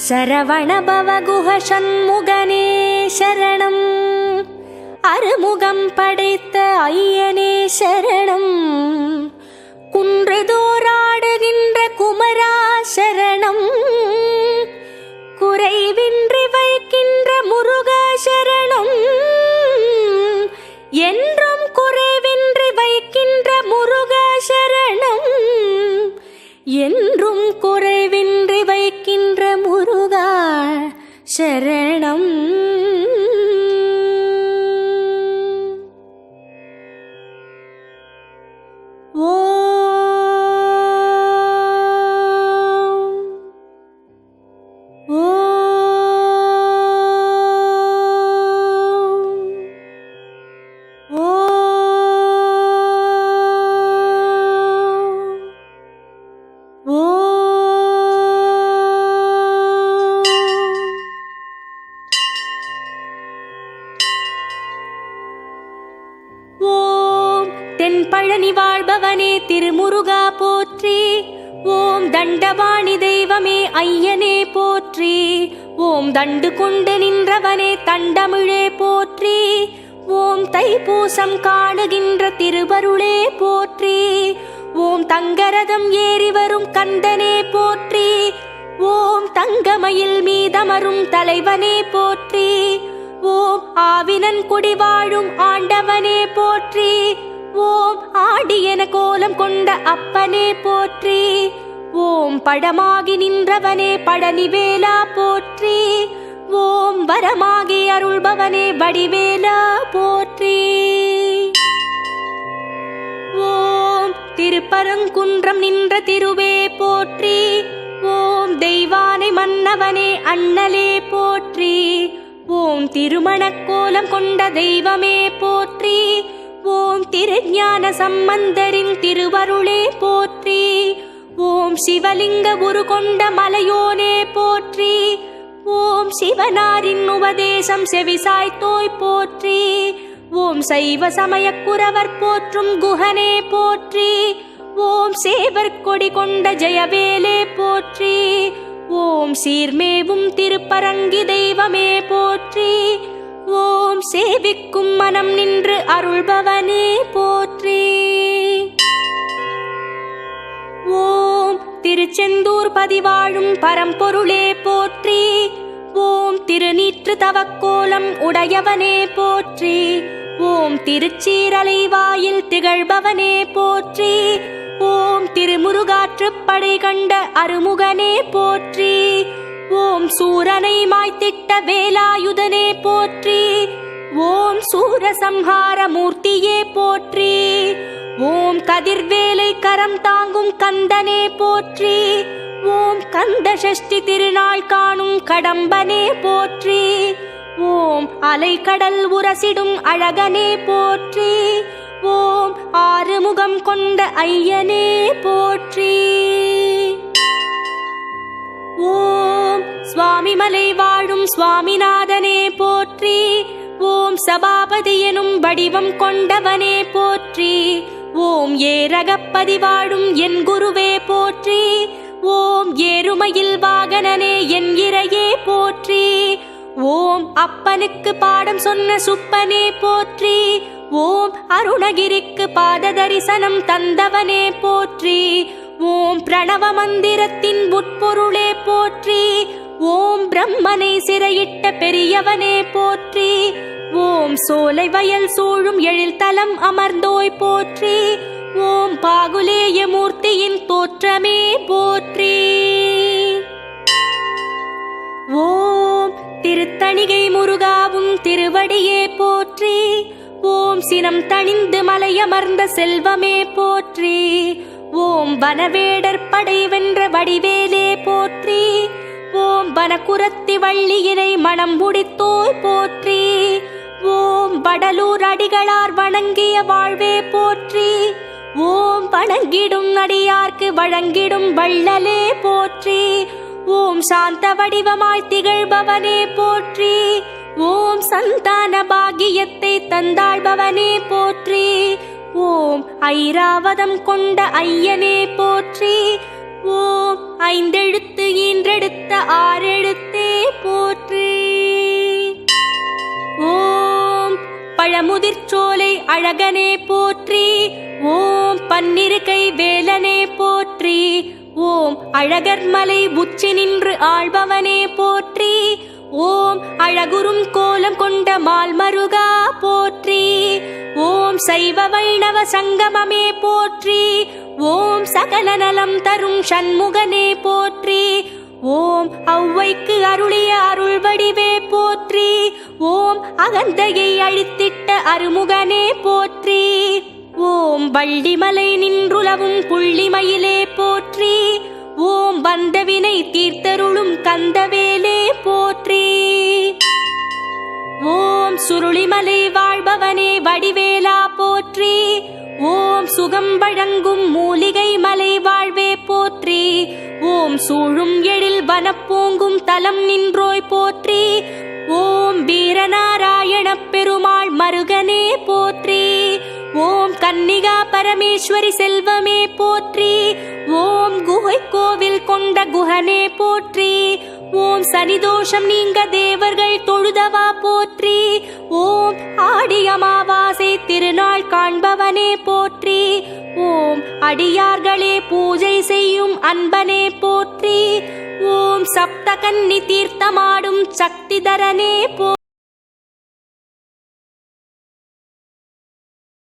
சரவணபவகுஹ சண்முகனே சரணம். அறுமுகம் படைத்த ஐயனே சரணம். குன்றுதோறாடுகின்ற குமரா சரணம். குறைவின்றி வைக்கின்ற முருகா சரணம். என்றும் குறைவின்றி வைக்கின்ற முருகா சரணம். என்றும் குறைவின்றி வைக்கின்ற முருகா சரணம். தென்பழனி வாழ்பவனே திருமுருகா போற்றி. ஓம் தண்டபாணி தெய்வமே ஐயனே போற்றி. ஓம் தண்டு கொண்டு நின்றவனே தண்டமிழே போற்றி. ஓம் தைப்பூசம் காணுகின்ற திருவருளே போற்றி. ஓம் தங்கரதம் ஏறி வரும் கந்தனே போற்றி. ஓம் தங்கமயில் மீதமரும் தலைவனே போற்றி. ஓம் ஆவினன் குடி வாழும் ஆண்டவனே போற்றி. ஓம் ஆடியன கோலம் கொண்ட அப்பனே போற்றி. ஓம் படமாகி நின்றவனே பழனிவேலா போற்றி. ஓம் வரமாகி அருள்பவனே வடிவேலா போற்றி. ஓம் திருப்பரங்குன்றம் நின்ற திருவே போற்றி. ஓம் தெய்வானை மன்னவனே அண்ணலே போற்றி. ஓம் திருமணக்கோலம் கொண்ட தெய்வமே போற்றி. ஓம் திருஞான சம்பந்தரின் திருவருளே போற்றி. ஓம் சிவலிங்க உரு கொண்ட மலையோனே போற்றி. ஓம் சிவனாரின் உபதேசம் செவிசாய்த்தோய் போற்றி. ஓம் சைவ சமயக் குரவர் போற்றும் குஹனே போற்றி. ஓம் சேவர் கொடி கொண்ட ஜெயவேலே போற்றி. ஓம் சீர்மேவும் திருப்பரங்கி தெய்வமே போற்றி. ஓம் சேவிக்கும் மனம் நின்று அருள்பவனே போற்றி. ஓம் திருச்செந்தூர் பதிவாழும் பரம்பொருளே போற்றி. ஓம் திருநீற்று தவக்கோலம் உடையவனே போற்றி. ஓம் திருச்சீரலை வாயில் திகழ்பவனே போற்றி. ஓம் திருமுருகாற்றுப்படை கண்ட அருமுகனே போற்றி. ஓம் சூரனை மாய்த்திட்ட வேலாயுதனே போற்றி. ஓம் சூரசம்ஹார மூர்த்தியே போற்றி. ஓம் கதிர்வேலை கரம் தாங்கும் கந்தனே போற்றி. ஓம் கந்த சஷ்டி திருநாள் காணும் கடம்பனே போற்றி. ஓம் அலைக்கடல் உரசிடும் அழகனே போற்றி. ஓம் ஆறுமுகம் கொண்ட ஐயனே போற்றி. ஓம் சுவாமிமலை வாழும் சுவாமிநாதனே போற்றி. ஓம் சபாபதி எனும் வடிவம் கொண்டவனே போற்றி. ஓம் ஏரகப்பதி வாழும் என் குருவே போற்றி. ஓம் ஏறுமையில் வாகனனே என் இறையே போற்றி. ஓம் அப்பனுக்கு பாடம் சொன்ன சுப்பனே போற்றி. ஓம் அருணகிரிக்கு பாத தரிசனம் தந்தவனே போற்றி. ஓம் பிரணவ மந்திரத்தின் உட்பொருளே போற்றி. ஓம் பிரம்மனை சிறையிட்ட பெரியவனே போற்றி. ஓம் சோலை வயல் சூழும் எழில்தலம் அமர்ந்தோய் போற்றி. ஓம் பாகுலேய மூர்த்தியின் தோற்றமே போற்றி. ஓம் திருத்தணிகை முருகாவும் திருவடியே போற்றி. ஓம் சினம் தணிந்து மலையமர்ந்த செல்வமே போற்றி. ஓம் வனவேடர் படை வென்ற வடிவேலே போற்றி. ஓம் வனக்குரத்தி வள்ளியினை மனம் முடித்தோய் போற்றி. ஓம் வடலூர் அடிகளார் வணங்கிய வாழ்வே போற்றி. ஓம் வணங்கிடும் அடியார்க்கு வழங்கிடும் வள்ளலே போற்றி. ஓம் சாந்த வடிவமாய் திகழ்பவனே போற்றி. ஓம் சந்தான பாகியத்தை தந்தாழ்பவனே போற்றி. ஓம் ஐராவதம் கொண்ட ஐயனே போற்றி. ஓம் ஐந்தெழுத்து ஈன்றெடுத்த ஆறெழுத்தே போற்றி. ஓம் பழமுதிர்ச்சோலை அழகனே போற்றி. ஓம் பன்னிருகை வேலனே போற்றி. ஓம் அழகர்மலை உச்சி நின்று ஆள்பவனே போற்றி. ஓம் அழகுறும் கோலம் கொண்ட மால்மருகா போற்றி. ஓம் சைவ வைணவ சங்கமமே போற்றி. ஓம் சகல நலம் தரும் சண்முகனே போற்றி. ஓம் ஔவைக்கு அருளிய அருள் வடிவே போற்றி. ஓம் அகந்தையை அழித்திட்ட அருமுகனே போற்றி. ஓம் வள்ளிமலை நின்றுலவும் புள்ளிமயிலே போற்றி. ஓம் வந்தவினை தீர்த்தருளும் கந்தவேலே போற்றி. ஓம் சுருளிமலை வாழ்பவனே வடிவேலா போற்றி. ஓம் சுகம் வழங்கும் மூலிகை மலை வாழ்வே போற்றி. ஓம் சூழும் எழில் வனப்பூங்கும் தலம் நின்றோய் போற்றி. ஓம் வீரநாராயண பெருமாள் மருகனே போற்றி. ஓம் கன்னிகா பரமேஸ்வரி செல்வமே போற்றி. ஓம் குகை கோவில் கொண்ட குஹனே போற்றி. ஓம் சனிதோஷம் நீங்க தேவர்கள் தொழுதவா போற்றி. ஓம் ஆடி அமாவாசை திருநாள் காண்பவனே போற்றி. ஓம் அடியார்களே பூஜை செய்யும் அன்பனே போற்றி. ஓம் சப்தகன்னி தீர்த்தமாடும் சக்திதரனே போ